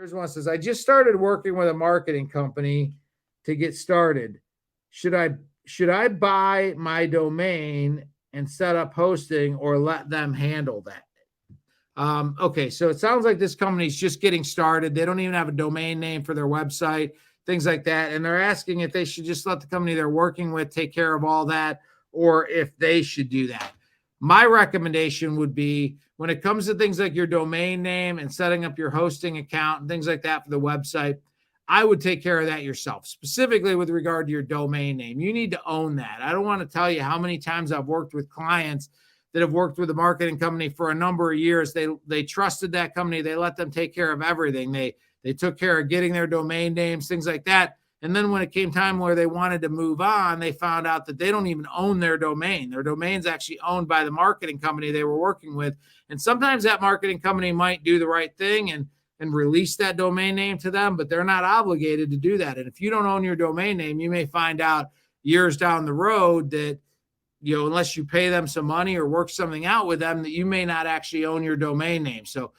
Here's one that says, I just started working with a marketing company to get started. Should I buy my domain and set up hosting or let them handle that? Okay, so it sounds like this company's just getting started. They don't even have a domain name for their website, things like that. And they're asking if they should just let the company they're working with take care of all that, or if they should do that. My recommendation would be, when it comes to things like your domain name and setting up your hosting account and things like that for the website, I would take care of that yourself, specifically with regard to your domain name. You need to own that. I don't want to tell you how many times I've worked with clients that have worked with a marketing company for a number of years. They trusted that company. They let them take care of everything. They took care of getting their domain names, things like that. And then when it came time where they wanted to move on, they found out that they don't even own their domain. Their domain's actually owned by the marketing company they were working with. And sometimes that marketing company might do the right thing and release that domain name to them, but they're not obligated to do that. And if you don't own your domain name, you may find out years down the road that, unless you pay them some money or work something out with them, that you may not actually own your domain name. So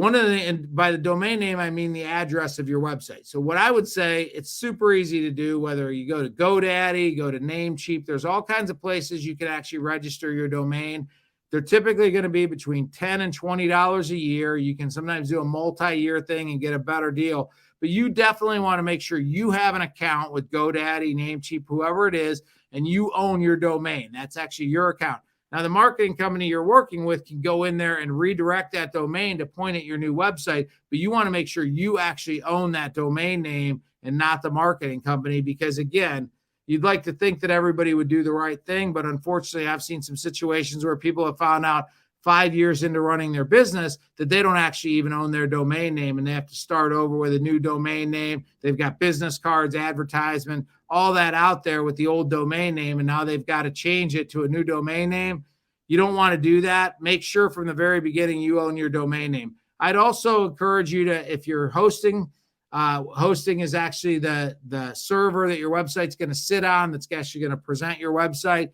and by the domain name, I mean the address of your website. So what I would say, it's super easy to do, whether you go to GoDaddy, go to Namecheap, there's all kinds of places you can actually register your domain. They're typically going to be between $10 and $20 a year. You can sometimes do a multi-year thing and get a better deal, but you definitely want to make sure you have an account with GoDaddy, Namecheap, whoever it is, and you own your domain. That's actually your account. Now, the marketing company you're working with can go in there and redirect that domain to point at your new website, but you want to make sure you actually own that domain name and not the marketing company, because, again, you'd like to think that everybody would do the right thing, but unfortunately, I've seen some situations where people have found out 5 years into running their business that they don't actually even own their domain name, and they have to start over with a new domain name. They've got business cards, advertisement, all that out there with the old domain name, and now they've got to change it to a new domain name. You don't want to do that. Make sure from the very beginning you own your domain name. I'd also encourage you to, if you're hosting is actually the server that your website's going to sit on, that's actually going to present your website.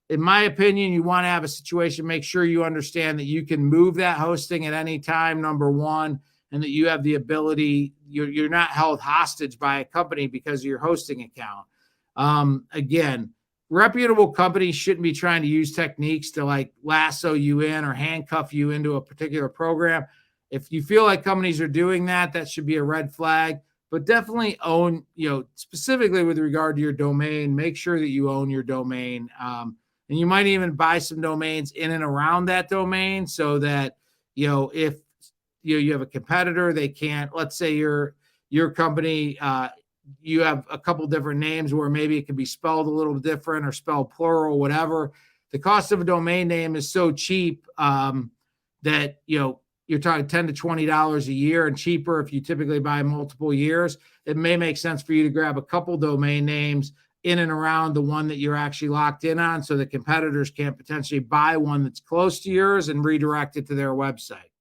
In my opinion, you want to have a situation, make sure you understand that you can move that hosting at any time, number one, and that you have the ability, you're not held hostage by a company because of your hosting account. Again, reputable companies shouldn't be trying to use techniques to like lasso you in or handcuff you into a particular program. If you feel like companies are doing that, that should be a red flag. But definitely own, specifically with regard to your domain, make sure that you own your domain. And you might even buy some domains in and around that domain so that, if you have a competitor, they can't, let's say your company, you have a couple different names where maybe it can be spelled a little different or spelled plural, whatever. The cost of a domain name is so cheap that, you're talking $10 to $20 a year, and cheaper if you typically buy multiple years. It may make sense for you to grab a couple domain names in and around the one that you're actually locked in on, so the competitors can't potentially buy one that's close to yours and redirect it to their website.